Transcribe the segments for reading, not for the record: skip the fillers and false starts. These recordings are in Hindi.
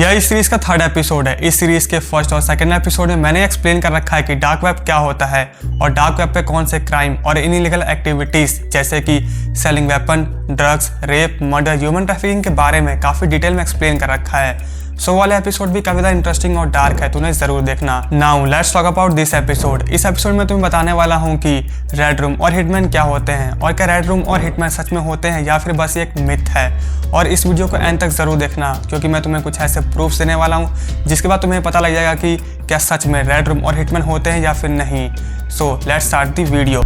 यह इस सीरीज का थर्ड एपिसोड है। इस सीरीज के फर्स्ट और सेकंड एपिसोड में मैंने एक्सप्लेन कर रखा है कि डार्क वेब क्या होता है और डार्क वेब पे कौन से क्राइम और इनइलीगल एक्टिविटीज जैसे कि selling weapon, drugs, rape, murder, human trafficking के बारे में काफी डिटेल में एक्सप्लेन कर रखा है। सो वाला एपिसोड भी काफी ज्यादा इंटरेस्टिंग और डार्क है, तूने जरूर देखना। Now let's talk about this episode. इस एपिसोड में तुम्हें बताने वाला हूँ कि रेड रूम और हिटमैन क्या होते हैं और क्या रेड रूम और हिटमैन सच में होते हैं या फिर बस एक मिथ है। और इस वीडियो को एंड तक जरूर देखना क्योंकि मैं तुम्हें कुछ ऐसे प्रूफ्स देने वाला हूँ जिसके बाद तुम्हें पता लग जाएगा कि क्या सच में रेड रूम और हिटमैन होते हैं या फिर नहीं। So let's start the video.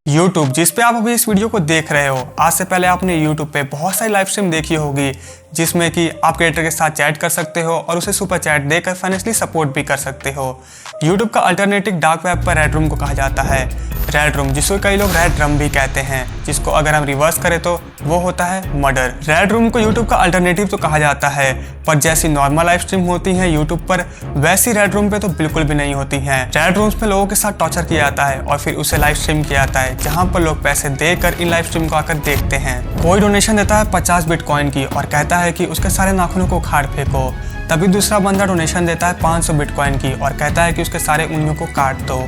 YouTube जिस पे आप अभी इस वीडियो को देख रहे हो, आज से पहले आपने YouTube पे बहुत सारी लाइव स्ट्रीम देखी होगी जिसमें कि आप क्रिएटर के साथ चैट कर सकते हो और उसे सुपर चैट देकर फाइनेंशियली सपोर्ट भी कर सकते हो। YouTube का अल्टरनेटिव डार्क वेब पर रेड रूम को कहा जाता है। रेड रूम जिसको कई लोग रेड ड्रम भी कहते हैं, जिसको अगर हम रिवर्स करें तो वो होता है मर्डर। रेड रूम को YouTube का अल्टरनेटिव तो कहा जाता है, पर जैसी नॉर्मल लाइव स्ट्रीम होती है YouTube पर, वैसी रेड रूम पे तो बिल्कुल भी नहीं होती हैं। रेड रूम्स में लोगों के साथ टॉर्चर किया जाता है और फिर उसे लाइव स्ट्रीम किया जाता है, जहां पर लोग पैसे देकर इन लाइव स्ट्रीम को आकर देखते हैं। कोई डोनेशन देता है 50 बिटकॉइन की और कहता है कि उसके सारे नाखूनों को उखाड़ फेंको। तभी दूसरा बंदा डोनेशन देता है 500 बिटकॉइन की और कहता है कि उसके सारे उंगलियों को काट दो।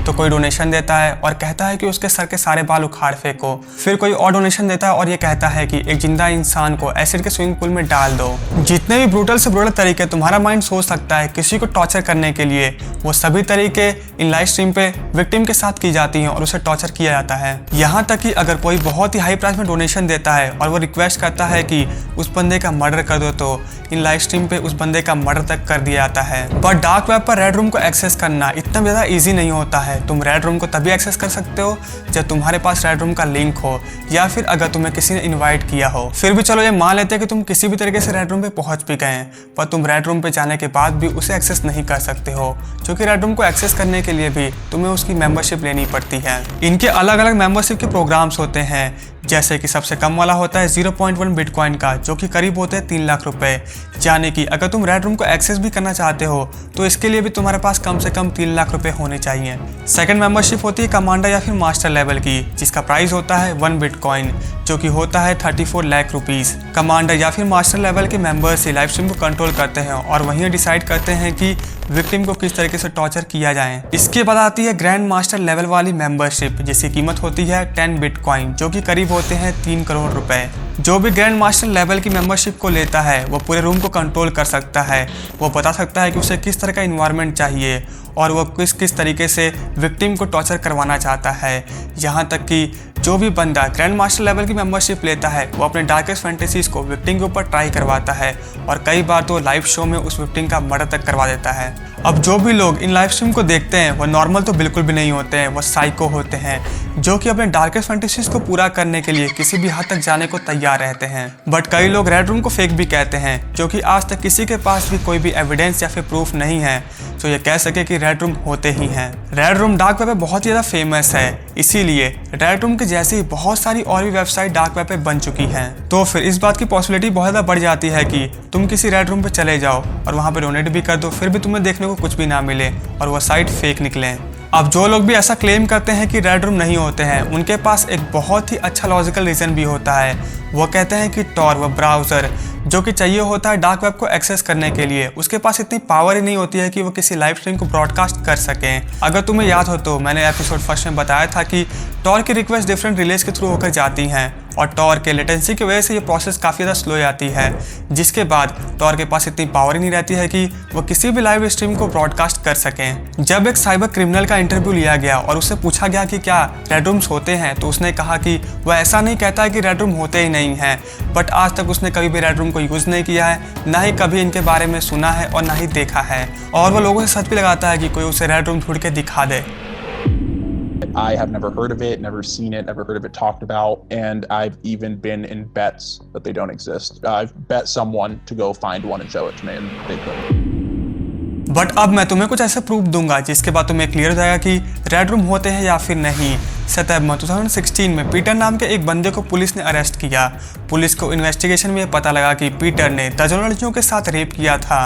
तो कोई डोनेशन देता है और कहता है कि उसके सर के सारे बाल उखाड़ फेंको। फिर कोई और डोनेशन देता है और ये कहता है कि एक जिंदा इंसान को एसिड के स्विमिंग पूल में डाल दो। जितने भी ब्रूटल से ब्रूटल तरीके तुम्हारा माइंड सोच सकता है किसी को टॉर्चर करने के लिए, वो सभी तरीके इन लाइव स्ट्रीम पे विक्टिम के साथ की जाती हैं और उसे टॉर्चर किया जाता है। यहाँ तक कि अगर कोई बहुत ही हाई प्राइस में डोनेशन देता है और वो रिक्वेस्ट करता है कि उस बंदे का मर्डर कर दो, तो इन लाइव स्ट्रीम पे उस बंदे का मर्डर तक कर दिया जाता है। पर डार्क वेब पर रेड रूम को एक्सेस करना इतना ज्यादा इजी नहीं होता है। तुम रेड रूम को तभी एक्सेस कर सकते हो जब तुम्हारे पास रेड रूम का लिंक हो या फिर अगर तुम्हें किसी ने इनवाइट किया हो। फिर भी चलो ये मान लेते हैं कि तुम किसी भी तरीके से रेड रूम पे पहुंच भी गए, पर तुम रेड रूम पे जाने के बाद भी उसे एक्सेस नहीं कर सकते हो, क्योंकि रेड रूम को एक्सेस करने के लिए भी तुम्हें उसकी मेंबरशिप लेनी पड़ती है। इनके अलग अलग मेंबरशिप के प्रोग्राम्स होते हैं, जैसे कि सबसे कम वाला होता है 0.1 बिटकॉइन का, जो कि करीब होते हैं 3 लाख रुपए। यानी कि अगर तुम रेड रूम को एक्सेस भी करना चाहते हो तो इसके लिए भी तुम्हारे पास कम से कम 3 लाख रुपए होने चाहिए। सेकंड मेंबरशिप होती है कमांडर या फिर मास्टर लेवल की, जिसका प्राइस होता है 1 बिटकॉइन, जो कि होता है 34 लाख रुपीस। कमांडर या फिर मास्टर लेवल के मेंबर्स ही लाइव स्ट्रीम को कंट्रोल करते हैं और वहीं डिसाइड करते हैं कि विक्टिम को किस तरीके से टॉर्चर किया जाए। इसके बाद आती है ग्रैंड मास्टर लेवल वाली मेंबरशिप, जिसकी कीमत होती है 10 बिटकॉइन, जो कि करीब होते हैं 3 करोड़ रुपए। जो भी ग्रैंड मास्टर लेवल की मेंबरशिप को लेता है वो पूरे रूम को कंट्रोल कर सकता है। वो बता सकता है कि उसे किस तरह का इन्वायरमेंट चाहिए और वो किस तरीके से विक्टिम को टॉर्चर करवाना चाहता है। यहाँ तक कि जो भी बंदा ग्रैंड मास्टर लेवल की मेंबरशिप लेता है वो अपने डार्केस्ट फैंटेसीज को विक्टिम के ऊपर ट्राई करवाता है और कई बार तो लाइव शो में उस विक्टिम का मर्डर तक करवा देता है। अब जो भी लोग इन लाइव स्ट्रीम को देखते हैं वो नॉर्मल तो बिल्कुल भी नहीं होते हैं, वो साइको होते हैं जो कि अपने डार्केस्ट फैंटेसीज को पूरा करने के लिए किसी भी हद तक जाने को तैयार रहते हैं। बट कई लोग रेड रूम को फेक भी कहते हैं, क्योंकि आज तक किसी के पास भी कोई भी एविडेंस या फिर प्रूफ नहीं है तो ये कह सके कि रेड रूम होते ही हैं। रेड रूम डार्क वेब पे बहुत ही ज़्यादा फेमस है, इसीलिए रेड रूम के जैसी बहुत सारी और भी वेबसाइट डार्क वेब पे बन चुकी हैं। तो फिर इस बात की पॉसिबिलिटी बहुत ज़्यादा बढ़ जाती है कि तुम किसी रेड रूम पे चले जाओ और वहाँ पे डोनेट भी कर दो, फिर भी तुम्हें देखने को कुछ भी ना मिले और वो साइट फेक निकले। अब जो लोग भी ऐसा क्लेम करते हैं कि रेड रूम नहीं होते हैं, उनके पास एक बहुत ही अच्छा लॉजिकल रीज़न भी होता है। वो कहते हैं कि टॉर, वो ब्राउज़र जो कि चाहिए होता है डार्क वेब को एक्सेस करने के लिए, उसके पास इतनी पावर ही नहीं होती है कि वो किसी लाइव स्ट्रीम को ब्रॉडकास्ट कर सकें। अगर तुम्हें याद हो तो मैंने एपिसोड फर्स्ट में बताया था कि टॉर की रिक्वेस्ट डिफरेंट रिलेज के थ्रू होकर जाती हैं और टॉर के लेटेंसी की वजह से ये प्रोसेस काफ़ी ज़्यादा स्लो जाती है, जिसके बाद टॉर के पास इतनी पावर ही नहीं रहती है कि वो किसी भी लाइव स्ट्रीम को ब्रॉडकास्ट कर सकें। जब एक साइबर क्रिमिनल का इंटरव्यू लिया गया और उससे पूछा गया कि क्या रेड रूम्स होते हैं, तो उसने कहा कि वह ऐसा नहीं कहता है कि रेड रूम होते ही नहीं हैं, बट आज तक उसने कभी भी रेड रूम को यूज़ नहीं किया है, ना ही कभी इनके बारे में सुना है और ना ही देखा है। और वो लोगों से सच भी लगाता है कि कोई उसे रेड रूम ढूंढ के दिखा दे। I have never heard of it, never seen it, never heard of it talked about, and I've even been in bets that they don't exist. I've bet someone to go find one and show it to me, and they couldn't. But अब मैं तुम्हें कुछ ऐसे प्रूफ दूंगा जिसके बाद तुम्हें क्लियर हो जाएगा कि रेड रूम होते हैं या फिर नहीं। सितंबर 2016 में पीटर नाम के एक बंदे को पुलिस ने अरेस्ट किया। पुलिस को इन्वेस्टिगेशन में पता लगा कि पीटर ने दर्जनों लड़कियों के साथ रेप किया था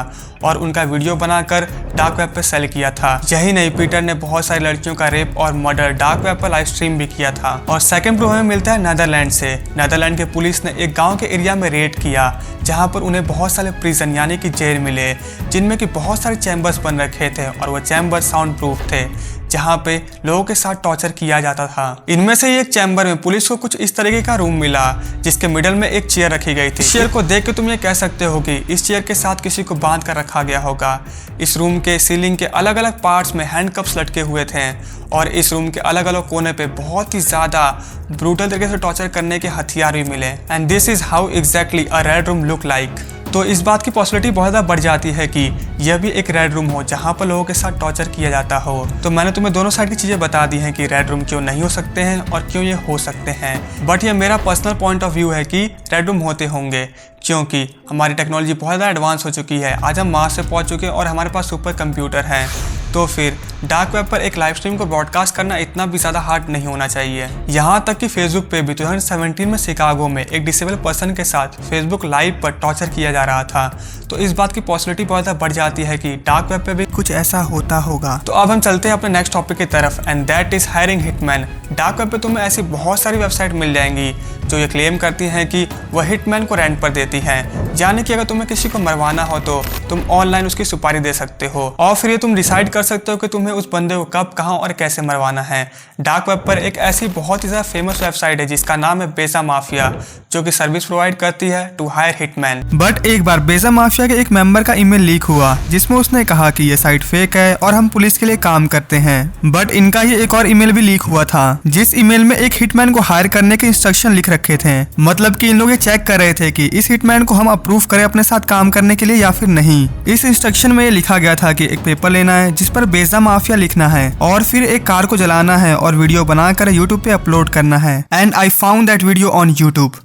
और उनका वीडियो बनाकर डार्क वेब पर सेल किया था। यही नहीं, पीटर ने बहुत सारी लड़कियों का रेप और मर्डर डार्क वेब पर लाइव स्ट्रीम भी किया था। और सेकंड प्रूफ हमें मिलता है नेदरलैंड से। नेदरलैंड के पुलिस ने एक गाँव के एरिया में रेड किया जहाँ पर उन्हें बहुत सारे प्रिजन यानी कि जेल मिले, जिनमें कि बहुत सारे चैम्बर्स बन रखे थे और वो चैम्बर साउंड प्रूफ थे, जहाँ पे लोगों के साथ टॉर्चर किया जाता था। इनमें से एक चैम्बर में पुलिस को कुछ इस तरीके का रूम मिला जिसके मिडल में एक चेयर रखी गई थी। चेयर को देख के तुम ये कह सकते हो कि इस चेयर के साथ किसी को बांध कर रखा गया होगा। इस रूम के सीलिंग के अलग अलग पार्ट्स में हैंडकप्स लटके हुए थे और इस रूम के अलग अलग कोने पे बहुत ही ज़्यादा ब्रूटल तरीके से टॉर्चर करने के हथियार भी मिले। And this is how exactly a red room look like. तो इस बात की पॉसिबिलिटी बहुत ज़्यादा बढ़ जाती है कि यह भी एक रेड रूम हो जहाँ पर लोगों के साथ टॉर्चर किया जाता हो। तो मैंने तुम्हें दोनों साइड की चीज़ें बता दी हैं कि रेड रूम क्यों नहीं हो सकते हैं और क्यों ये हो सकते हैं। बट ये मेरा पर्सनल पॉइंट ऑफ व्यू है कि रेड रूम होते होंगे, क्योंकि हमारी टेक्नोलॉजी बहुत ज़्यादा एडवांस हो चुकी है। आज हम मार्स से पहुँच चुके हैं और हमारे पास सुपर कंप्यूटर हैं। तो फिर डार्क वेब पर एक लाइव स्ट्रीम को ब्रॉडकास्ट करना इतना भी ज़्यादा हार्ड नहीं होना चाहिए। यहाँ तक कि फेसबुक पे भी 2017 में शिकागो में एक डिसेबल पर्सन के साथ फेसबुक लाइव पर टॉर्चर किया जा रहा था। तो इस बात की पॉसिबिलिटी बहुत ज़्यादा बढ़ जाती है कि डार्क वेब पे भी कुछ ऐसा होता होगा। तो अब हम चलते हैं अपने नेक्स्ट टॉपिक की तरफ, and that is hiring hitman. Dark web पे तुम्हें ऐसी बहुत सारी वेबसाइट मिल जाएंगी जो ये क्लेम करती हैं कि वह हिटमैन को रेंट पर देती हैं, यानी कि अगर तुम्हें किसी को मरवाना हो तो तुम ऑनलाइन उसकी सुपारी दे सकते हो और फिर ये तुम डिसाइड कर सकते हो कि तुम्हें उस बंदे को कब, कहाँ और कैसे मरवाना है। डार्क वेब पर एक ऐसी बहुत ही ज़्यादा फेमस वेबसाइट है जिसका नाम है बेसा माफिया, जो कि सर्विस प्रोवाइड करती है टू हायर हिटमैन। बट एक बार बेसा माफिया के एक मेंबर का ईमेल लीक हुआ जिसमें उसने कहा कि ये साइट फेक है और हम पुलिस के लिए काम करते हैं। बट इनका ही एक और ईमेल भी लीक हुआ था जिस ईमेल में एक हिटमैन को हायर करने के इंस्ट्रक्शन लिख रखे थे। मतलब कि इन लोग ये चेक कर रहे थे कि इस हिटमैन को हम अप्रूव करें अपने साथ काम करने के लिए या फिर नहीं। इस इंस्ट्रक्शन में ये लिखा गया था कि एक पेपर लेना है जिस पर बेसा माफिया लिखना है और फिर एक कार को जलाना है और वीडियो बनाकर यूट्यूब पे अपलोड करना है। And I found that video on YouTube.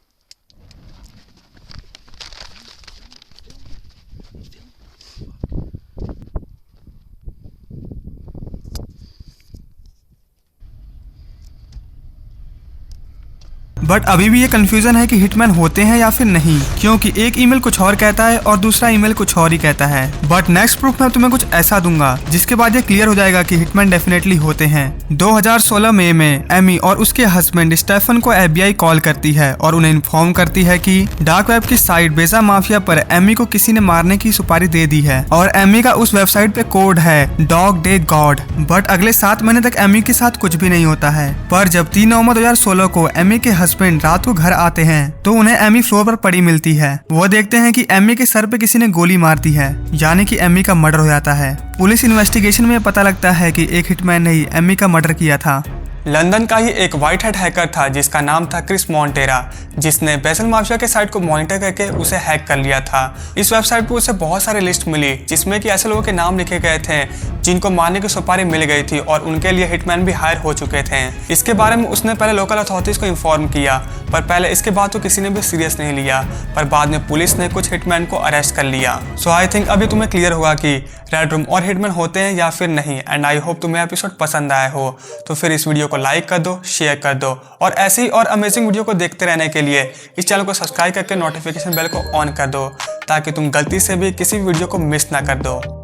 But अभी भी ये कंफ्यूजन है कि हिटमैन होते हैं या फिर नहीं, क्योंकि एक ईमेल कुछ और कहता है और दूसरा ईमेल कुछ और ही कहता है। बट नेक्स्ट प्रूफ मैं तुम्हें कुछ ऐसा दूंगा जिसके बाद ये क्लियर हो जाएगा कि हिटमैन डेफिनेटली होते हैं। 2016 मई में एमी और उसके हस्बैंड स्टेफन को FBI कॉल करती है और उन्हें इन्फॉर्म करती है कि डार्क वेब की साइट बेसा माफिया पर एमी को किसी ने मारने की सुपारी दे दी है और एमी का उस वेबसाइट पे कोड है डॉग डे गॉड। बट अगले 7 महीने तक एमी के साथ कुछ भी नहीं होता है। पर जब 3 नवंबर 2016 को एमी के हस्बैंड रात को घर आते हैं तो उन्हें एमी फ्लोर पर पड़ी मिलती है। वो देखते हैं कि एमी के सर पे किसी ने गोली मार दी है, यानी कि एमी का मर्डर हो जाता है। पुलिस इन्वेस्टिगेशन में पता लगता है कि एक हिटमैन ने ही एमी का मर्डर किया था। लंदन का ही एक व्हाइट हैट हैकर था जिसका नाम था क्रिस मॉन्टेरा, जिसने बेसल माफिया के साइट को मॉनिटर करके उसे हैक कर लिया था। इस वेबसाइट पर उसे बहुत सारी लिस्ट मिली जिसमें कि ऐसे लोगों के नाम लिखे गए थे जिनको मारने की सुपारी मिल गई थी और उनके लिए हिटमैन भी हायर हो चुके थे। इसके बारे में उसने पहले लोकल अथॉरिटीज को इन्फॉर्म किया, पर पहले इसके बाद तो किसी ने भी सीरियस नहीं लिया, पर बाद में पुलिस ने कुछ हिटमैन को अरेस्ट कर लिया। सो आई थिंक अभी तुम्हें क्लियर हुआ कि रेड रूम और हिटमैन होते हैं या फिर नहीं। एंड आई होप तुम्हें एपिसोड पसंद आया हो। तो फिर इस वीडियो को लाइक कर दो, शेयर कर दो और ऐसी ही और अमेजिंग वीडियो को देखते रहने के लिए इस चैनल को सब्सक्राइब करके नोटिफिकेशन बेल को ऑन कर दो ताकि तुम गलती से भी किसी वीडियो को मिस ना कर दो।